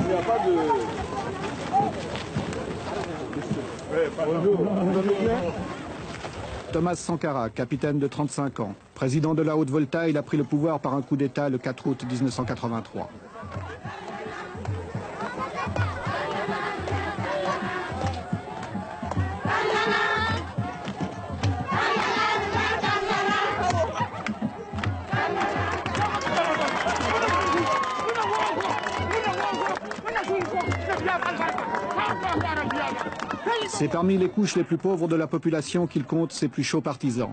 n'y a pas de... Thomas Sankara, capitaine de 35 ans, président de la Haute-Volta, il a pris le pouvoir par un coup d'État le 4 août 1983. C'est parmi les couches les plus pauvres de la population qu'il compte ses plus chauds partisans.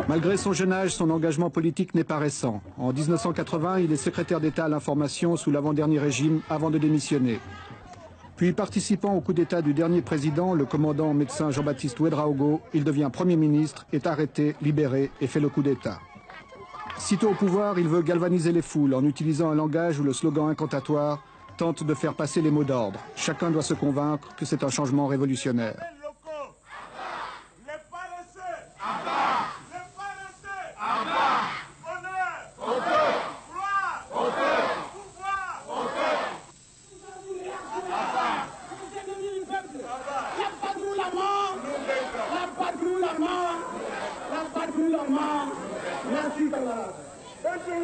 Malgré son jeune âge, son engagement politique n'est pas récent. En 1980, il est secrétaire d'État à l'information sous l'avant-dernier régime avant de démissionner. Puis, participant au coup d'État du dernier président, le commandant médecin Jean-Baptiste Ouédraogo, il devient Premier ministre, est arrêté, libéré et fait le coup d'État. Sitôt au pouvoir, il veut galvaniser les foules en utilisant un langage où le slogan incantatoire tente de faire passer les mots d'ordre. Chacun doit se convaincre que c'est un changement révolutionnaire.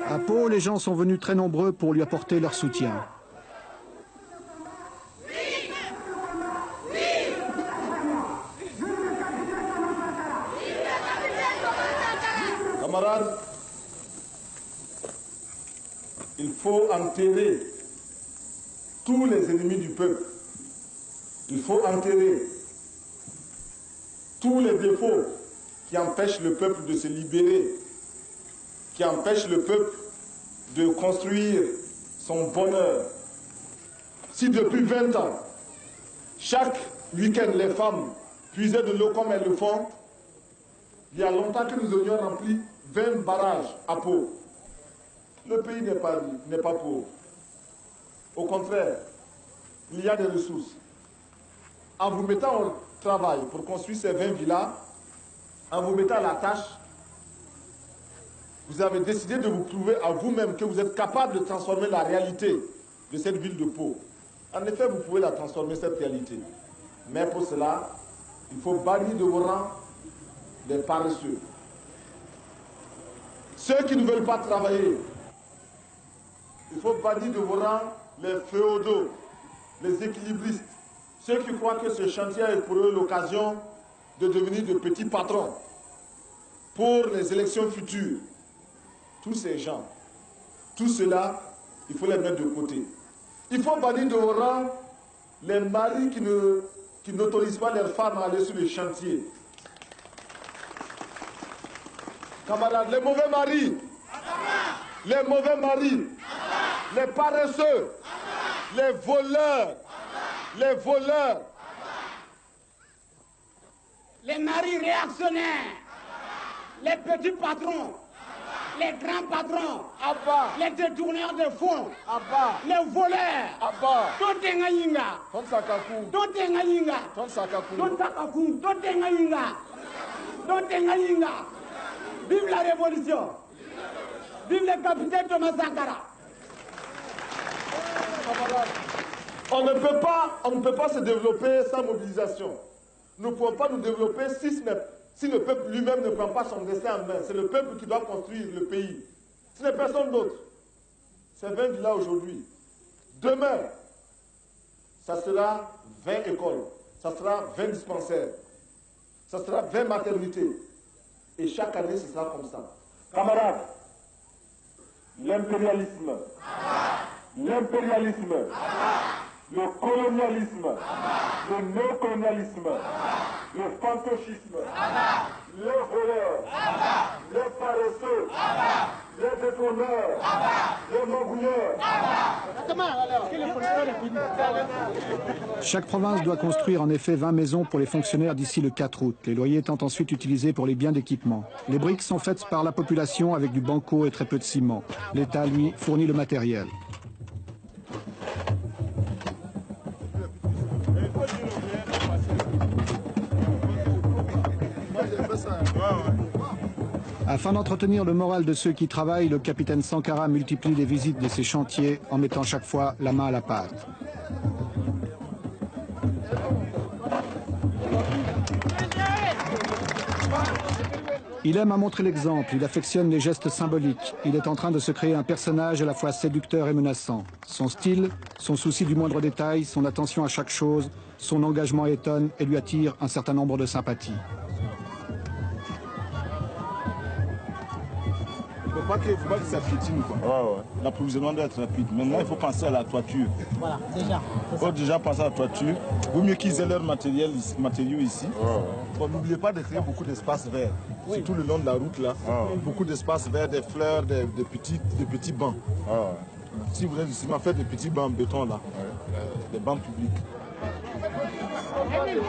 À Pau, les gens sont venus très nombreux pour lui apporter leur soutien. Camarades, il faut enterrer tous les ennemis du peuple. Il faut enterrer tous les défauts qui empêchent le peuple de se libérer, qui empêchent le peuple de construire son bonheur. Si depuis 20 ans, chaque week-end, les femmes puisaient de l'eau comme elles le font, il y a longtemps que nous aurions rempli 20 barrages à Pau. Le pays n'est pas pauvre. Au contraire, il y a des ressources. En vous mettant au travail pour construire ces 20 villas, en vous mettant à la tâche, vous avez décidé de vous prouver à vous-même que vous êtes capable de transformer la réalité de cette ville de Pau. En effet, vous pouvez la transformer, cette réalité. Mais pour cela, il faut bannir de vos rangs les paresseux. Ceux qui ne veulent pas travailler. Il faut bannir de vos rangs les féodaux, les équilibristes. Ceux qui croient que ce chantier est pour eux l'occasion de devenir de petits patrons pour les élections futures. Tous ces gens, tout cela, il faut les mettre de côté. Il faut bannir de vos rangs les maris qui n'autorisent pas leurs femmes à aller sur les chantiers. Camarades, les mauvais maris, les paresseux, les voleurs, les maris réactionnaires, les petits patrons, les grands patrons, les détourneurs de fonds, les voleurs, vive la révolution, vive le capitaine Thomas Sankara. On ne peut pas se développer sans mobilisation. Nous ne pouvons pas nous développer si le peuple lui-même ne prend pas son destin en main. C'est le peuple qui doit construire le pays. Ce n'est personne d'autre. C'est 20 villas aujourd'hui. Demain, ça sera 20 écoles, ça sera 20 dispensaires, ça sera 20 maternités. Et chaque année, ce sera comme ça. Camarades, l'impérialisme, le colonialisme, le néocolonialisme, le fantocisme, les voleurs, les paresseux, les détourneurs, les magouilleurs. Chaque province doit construire en effet 20 maisons pour les fonctionnaires d'ici le 4 août, les loyers étant ensuite utilisés pour les biens d'équipement. Les briques sont faites par la population avec du banco et très peu de ciment. L'État, lui, fournit le matériel. Afin d'entretenir le moral de ceux qui travaillent, le capitaine Sankara multiplie les visites de ces chantiers en mettant chaque fois la main à la pâte. Il aime à montrer l'exemple, il affectionne les gestes symboliques. Il est en train de se créer un personnage à la fois séducteur et menaçant. Son style, son souci du moindre détail, son attention à chaque chose, son engagement étonne et lui attire un certain nombre de sympathies. Il ne faut pas que ça piétine, quoi. Ouais. L'approvisionnement doit être rapide. Maintenant, il faut penser à la toiture. Voilà, déjà. Il faut déjà penser à la toiture. Vaut mieux qu'ils aient leurs matériaux ici. Bon, n'oubliez pas de créer beaucoup d'espaces verts. Surtout le long de la route, là. Beaucoup d'espaces verts, des fleurs, des petits bancs. Si vous êtes ici, faites des petits bancs en béton, là. Des bancs publics.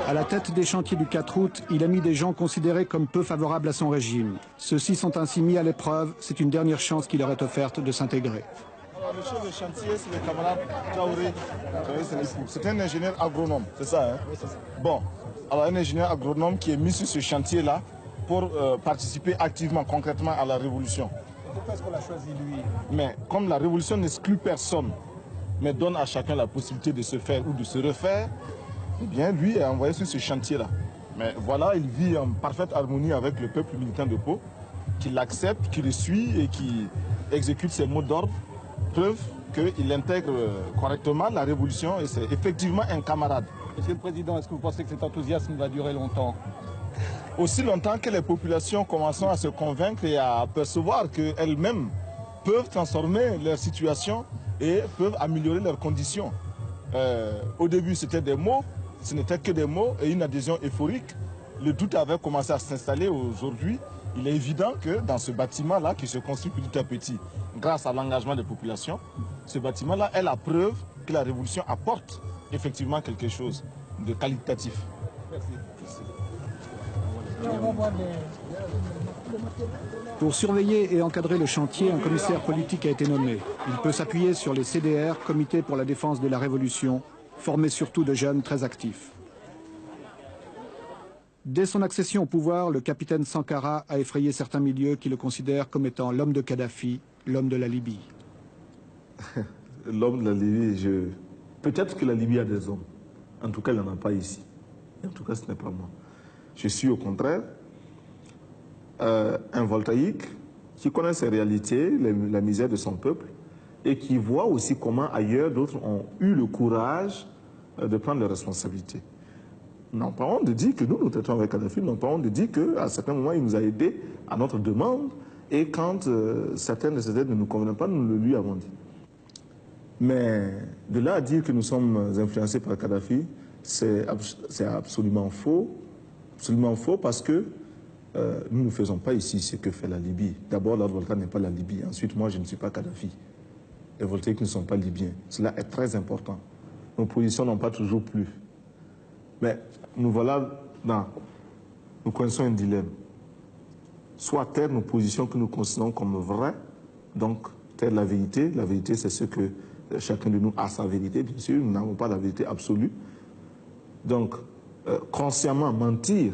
À la tête des chantiers du 4 août, il a mis des gens considérés comme peu favorables à son régime. Ceux-ci sont ainsi mis à l'épreuve. C'est une dernière chance qui leur est offerte de s'intégrer. Le chef de chantier, c'est le camarade Traoré. C'est un ingénieur agronome, c'est ça, hein? Oui, c'est ça. Bon, alors un ingénieur agronome qui est mis sur ce chantier-là pour participer activement, concrètement à la révolution. Pourquoi est-ce qu'on l'a choisi, lui? Mais comme la révolution n'exclut personne, mais donne à chacun la possibilité de se faire ou de se refaire, eh bien, lui est envoyé sur ce chantier-là. Mais voilà, il vit en parfaite harmonie avec le peuple militant de Pau, qui l'accepte, qui le suit et qui exécute ses mots d'ordre. Preuve qu'il intègre correctement la révolution et c'est effectivement un camarade. Monsieur le Président, est-ce que vous pensez que cet enthousiasme va durer longtemps? Aussi longtemps que les populations commencent à se convaincre et à percevoir qu'elles-mêmes peuvent transformer leur situation et peuvent améliorer leurs conditions. Au début, c'était des mots, ce n'était que des mots et une adhésion euphorique. Le doute avait commencé à s'installer aujourd'hui. Il est évident que dans ce bâtiment-là, qui se construit petit à petit, grâce à l'engagement des populations, ce bâtiment-là est la preuve que la révolution apporte effectivement quelque chose de qualitatif. Merci. Pour surveiller et encadrer le chantier, un commissaire politique a été nommé. Il peut s'appuyer sur les CDR, Comité pour la défense de la Révolution, formés surtout de jeunes très actifs. Dès son accession au pouvoir, le capitaine Sankara a effrayé certains milieux qui le considèrent comme étant l'homme de Kadhafi, l'homme de la Libye. L'homme de la Libye, peut-être que la Libye a des hommes. En tout cas, il n'en a pas ici. En tout cas, ce n'est pas moi. Je suis au contraire un voltaïque qui connaît ses réalités, la misère de son peuple, et qui voit aussi comment ailleurs d'autres ont eu le courage de prendre leurs responsabilités. Nous n'avons pas honte de dire que nous traitons avec Kadhafi, nous n'avons pas honte de dire qu'à certains moments, il nous a aidés à notre demande, et quand certaines de ces aides ne nous convenaient pas, nous le lui avons dit. Mais de là à dire que nous sommes influencés par Kadhafi, c'est absolument faux. Absolument faux parce que nous ne faisons pas ici ce que fait la Libye. D'abord, la Volta n'est pas la Libye. Ensuite, moi, je ne suis pas Kadhafi. Les voltaïques ne sont pas libyens. Cela est très important. Nos positions n'ont pas toujours plu. Mais nous voilà nous connaissons un dilemme. Soit taire nos positions que nous considérons comme vraies, donc taire la vérité. La vérité, c'est ce que chacun de nous a sa vérité, bien sûr. Nous n'avons pas la vérité absolue. Donc, consciemment mentir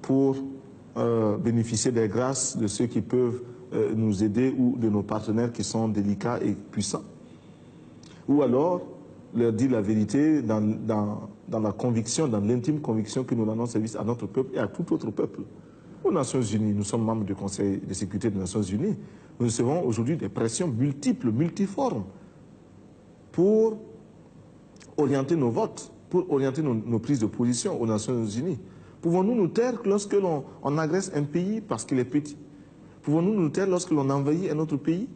pour bénéficier des grâces de ceux qui peuvent nous aider ou de nos partenaires qui sont délicats et puissants. Ou alors leur dire la vérité dans la conviction, dans l'intime conviction que nous rendons service à notre peuple et à tout autre peuple. Aux Nations Unies, nous sommes membres du Conseil de sécurité des Nations Unies. Nous recevons aujourd'hui des pressions multiples, multiformes pour orienter nos votes, pour orienter nos prises de position aux Nations Unies. Pouvons-nous nous taire lorsque l'on agresse un pays parce qu'il est petit? Pouvons-nous nous taire lorsque l'on envahit un autre pays?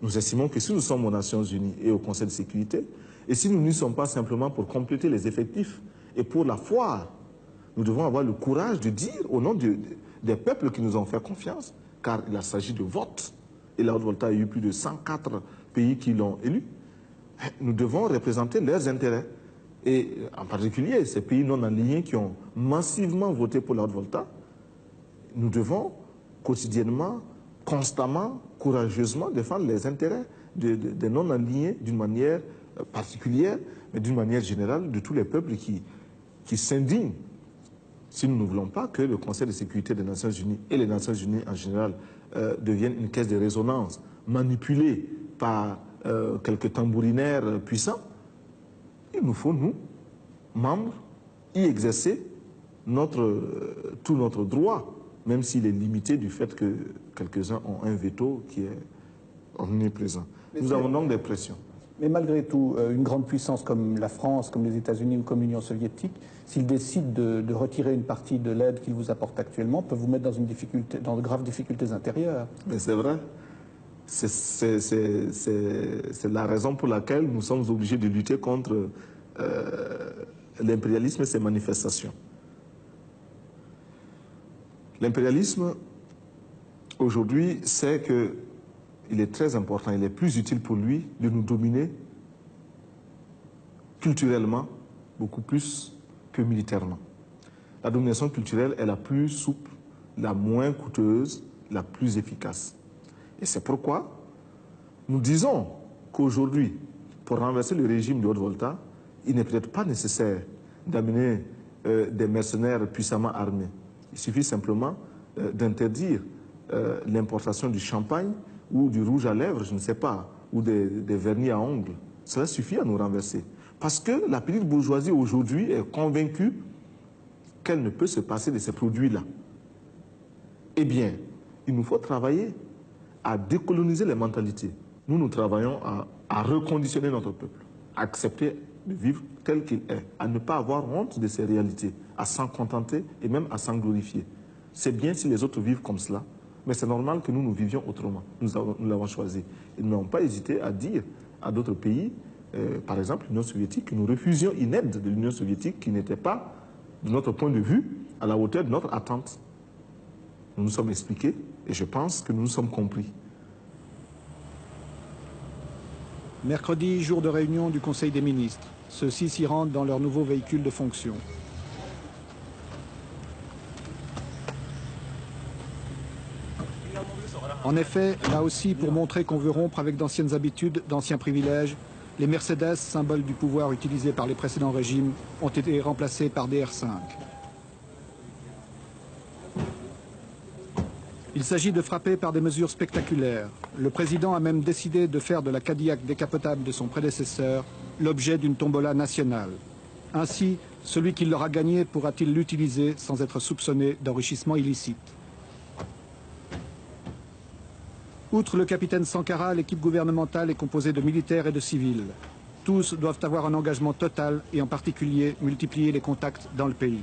Nous estimons que si nous sommes aux Nations Unies et au Conseil de sécurité, et si nous n'y sommes pas simplement pour compléter les effectifs et pour la foire, nous devons avoir le courage de dire au nom des peuples qui nous ont fait confiance, car il s'agit de vote, et la Haute-Volta a eu plus de 104 pays qui l'ont élu, nous devons représenter leurs intérêts. Et en particulier, ces pays non alignés qui ont massivement voté pour la Haute-Volta, nous devons quotidiennement, constamment, courageusement défendre les intérêts des non alignés d'une manière particulière, mais d'une manière générale de tous les peuples qui s'indignent si nous ne voulons pas que le Conseil de sécurité des Nations Unies et les Nations Unies en général deviennent une caisse de résonance manipulée par quelques tambourinaires puissants, il nous faut, nous, membres, y exercer tout notre droit, même s'il est limité du fait que quelques-uns ont un veto qui est omniprésent. Nous avons donc des pressions. Mais malgré tout, une grande puissance comme la France, comme les États-Unis ou comme l'Union soviétique, s'ils décident de retirer une partie de l'aide qu'ils vous apportent actuellement, peuvent vous mettre dans de graves difficultés intérieures. Mais c'est vrai. C'est la raison pour laquelle nous sommes obligés de lutter contre l'impérialisme et ses manifestations. L'impérialisme, aujourd'hui, sait qu'il est très important, il est plus utile pour lui de nous dominer culturellement, beaucoup plus que militairement. La domination culturelle est la plus souple, la moins coûteuse, la plus efficace. Et c'est pourquoi nous disons qu'aujourd'hui, pour renverser le régime de Haute-Volta, il n'est peut-être pas nécessaire d'amener des mercenaires puissamment armés. Il suffit simplement d'interdire l'importation du champagne ou du rouge à lèvres, je ne sais pas, ou des vernis à ongles. Cela suffit à nous renverser. Parce que la petite bourgeoisie aujourd'hui est convaincue qu'elle ne peut se passer de ces produits-là. Eh bien, il nous faut travailler à décoloniser les mentalités. Nous travaillons à reconditionner notre peuple, à accepter de vivre tel qu'il est, à ne pas avoir honte de ces réalités, à s'en contenter et même à s'en glorifier. C'est bien si les autres vivent comme cela, mais c'est normal que nous vivions autrement. Nous l'avons choisi. Ils n'ont pas hésité à dire à d'autres pays, par exemple l'Union soviétique, que nous refusions une aide de l'Union soviétique qui n'était pas, de notre point de vue, à la hauteur de notre attente. Nous nous sommes expliqués et je pense que nous nous sommes compris. Mercredi, jour de réunion du Conseil des ministres. Ceux-ci s'y rendent dans leur nouveau véhicule de fonction. En effet, là aussi, pour montrer qu'on veut rompre avec d'anciennes habitudes, d'anciens privilèges, les Mercedes, symbole du pouvoir utilisé par les précédents régimes, ont été remplacés par des R5. Il s'agit de frapper par des mesures spectaculaires. Le président a même décidé de faire de la Cadillac décapotable de son prédécesseur l'objet d'une tombola nationale. Ainsi, celui qui l'aura gagné pourra-t-il l'utiliser sans être soupçonné d'enrichissement illicite. Outre le capitaine Sankara, l'équipe gouvernementale est composée de militaires et de civils. Tous doivent avoir un engagement total et en particulier multiplier les contacts dans le pays.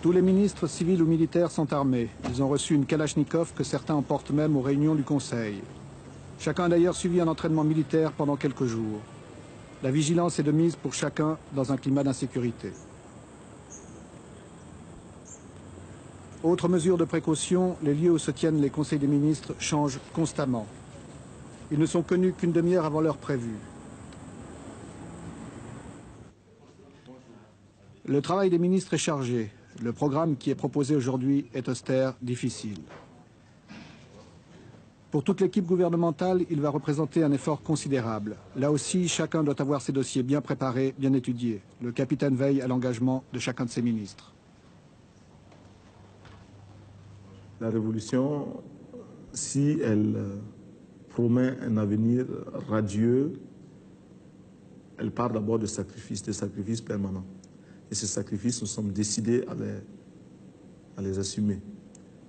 Tous les ministres civils ou militaires sont armés. Ils ont reçu une Kalachnikov que certains emportent même aux réunions du Conseil. Chacun a d'ailleurs suivi un entraînement militaire pendant quelques jours. La vigilance est de mise pour chacun dans un climat d'insécurité. Autre mesure de précaution, les lieux où se tiennent les conseils des ministres changent constamment. Ils ne sont connus qu'une demi-heure avant l'heure prévue. Le travail des ministres est chargé. Le programme qui est proposé aujourd'hui est austère, difficile. Pour toute l'équipe gouvernementale, il va représenter un effort considérable. Là aussi, chacun doit avoir ses dossiers bien préparés, bien étudiés. Le capitaine veille à l'engagement de chacun de ses ministres. La révolution, si elle promet un avenir radieux, elle part d'abord de sacrifices permanents. Et ces sacrifices, nous sommes décidés à les assumer.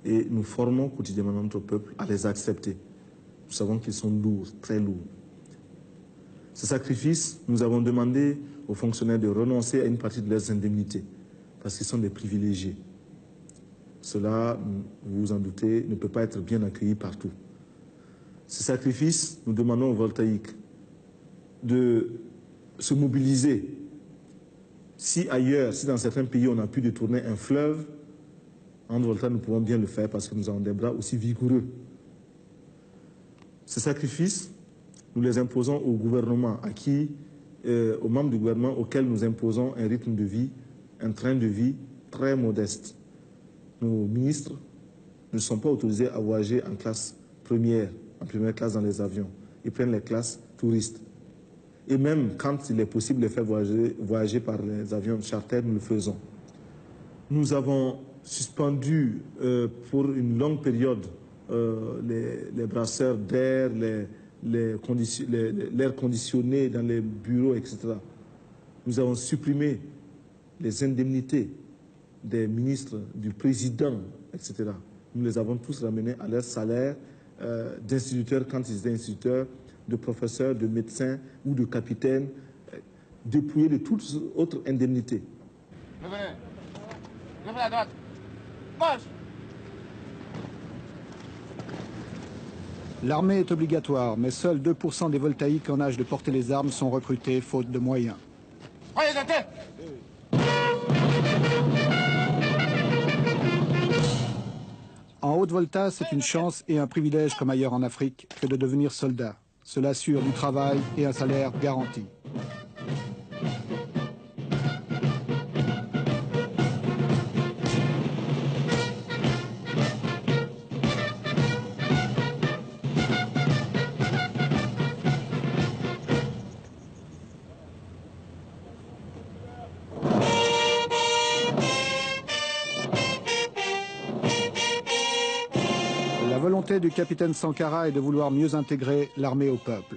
Et nous formons quotidiennement notre peuple à les accepter. Nous savons qu'ils sont lourds, très lourds. Ces sacrifices, nous avons demandé aux fonctionnaires de renoncer à une partie de leurs indemnités, parce qu'ils sont des privilégiés. Cela, vous vous en doutez, ne peut pas être bien accueilli partout. Ces sacrifices, nous demandons aux voltaïques de se mobiliser. Si ailleurs, si dans certains pays, on a pu détourner un fleuve, en Volta, nous pouvons bien le faire parce que nous avons des bras aussi vigoureux. Ces sacrifices, nous les imposons au gouvernement, aux membres du gouvernement auxquels nous imposons un rythme de vie, un train de vie très modeste. Nos ministres ne sont pas autorisés à voyager en classe première, en première classe dans les avions. Ils prennent les classes touristes. Et même quand il est possible de les faire voyager par les avions charter, nous le faisons. Nous avons suspendu pour une longue période les brasseurs d'air, l'air conditionné dans les bureaux, etc. Nous avons supprimé les indemnités des ministres, du président, etc. Nous les avons tous ramenés à leur salaire d'instituteurs quand ils étaient instituteurs, de professeurs, de médecins ou de capitaines, dépouillés de toutes autres indemnités. Revenez. Revenez à droite. Marche. L'armée est obligatoire, mais seuls 2% des voltaïques en âge de porter les armes sont recrutés faute de moyens. Voyez la tête. En Haute-Volta, c'est une chance et un privilège comme ailleurs en Afrique que de devenir soldat. Cela assure du travail et un salaire garanti. La volonté du capitaine Sankara est de vouloir mieux intégrer l'armée au peuple.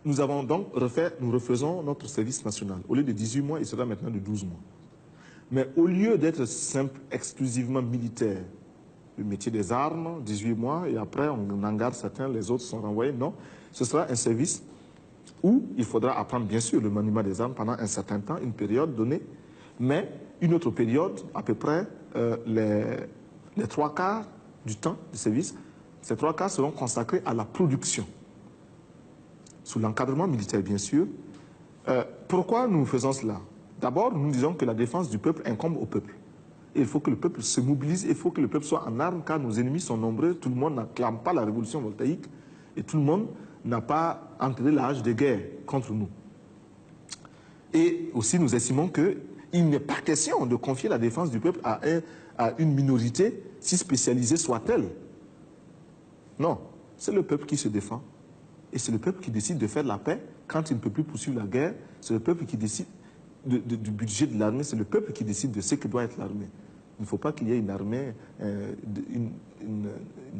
Nous avons donc nous refaisons notre service national. Au lieu de 18 mois, il sera maintenant de 12 mois. Mais au lieu d'être simple, exclusivement militaire, le métier des armes, 18 mois, et après on en garde certains, les autres sont renvoyés, non. Ce sera un service où il faudra apprendre bien sûr le maniement des armes pendant un certain temps, une période donnée, mais une autre période, à peu près les 3/4 du temps de service, ces 3/4 seront consacrés à la production. Sous l'encadrement militaire, bien sûr. Pourquoi nous faisons cela? D'abord, nous disons que la défense du peuple incombe au peuple. Et il faut que le peuple se mobilise, il faut que le peuple soit en armes, car nos ennemis sont nombreux, tout le monde n'acclame pas la révolution voltaïque, et tout le monde n'a pas entré l'âge de guerre contre nous. Et aussi, nous estimons qu'il n'est pas question de confier la défense du peuple à une minorité, si spécialisée soit-elle. Non, c'est le peuple qui se défend. Et c'est le peuple qui décide de faire la paix quand il ne peut plus poursuivre la guerre. C'est le peuple qui décide du budget de l'armée. C'est le peuple qui décide de ce que doit être l'armée. Il ne faut pas qu'il y ait une armée, une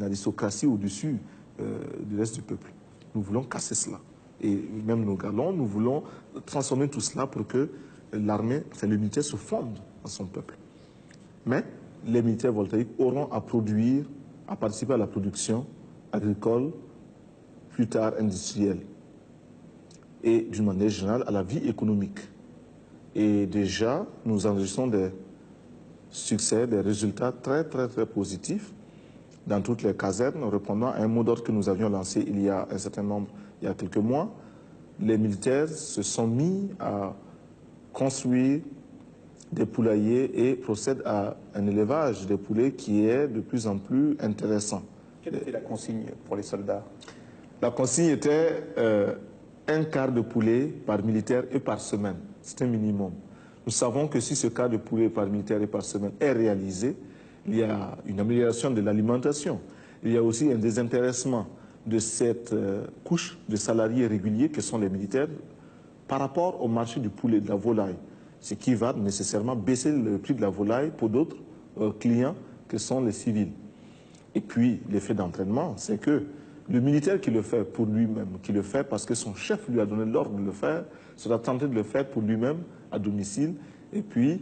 aristocratie au-dessus du reste du peuple. Nous voulons casser cela. Et même nos galons, nous voulons transformer tout cela pour que l'armée, enfin le militaire, se fonde à son peuple. Mais les militaires voltaïques auront à produire, à participer à la production agricole, plus tard industrielle, et d'une manière générale à la vie économique. Et déjà, nous enregistrons des succès, des résultats très positifs dans toutes les casernes, répondant à un mot d'ordre que nous avions lancé il y a un certain nombre, il y a quelques mois. Les militaires se sont mis à construire des poulaillers et procèdent à un élevage des poulets qui est de plus en plus intéressant. Quelle était la consigne pour les soldats? La consigne était un quart de poulet par militaire et par semaine. C'est un minimum. Nous savons que si ce quart de poulet par militaire et par semaine est réalisé, il y a une amélioration de l'alimentation. Il y a aussi un désintéressement de cette couche de salariés réguliers que sont les militaires par rapport au marché du poulet, de la volaille. Ce qui va nécessairement baisser le prix de la volaille pour d'autres clients que sont les civils. Et puis, l'effet d'entraînement, c'est que le militaire qui le fait pour lui-même, qui le fait parce que son chef lui a donné l'ordre de le faire, sera tenté de le faire pour lui-même à domicile. Et puis,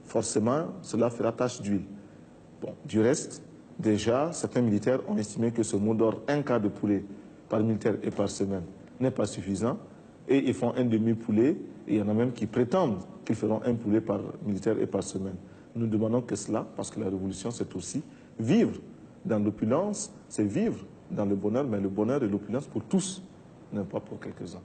forcément, cela fera tache d'huile. Bon, du reste, déjà, certains militaires ont estimé que ce mot d'ordre, un quart de poulet par militaire et par semaine, n'est pas suffisant. Et ils font un demi-poulet. Et il y en a même qui prétendent qu'ils feront un poulet par militaire et par semaine. Nous demandons que cela, parce que la révolution, c'est aussi vivre dans l'opulence, c'est vivre dans le bonheur, mais le bonheur et l'opulence pour tous, non pas pour quelques-uns.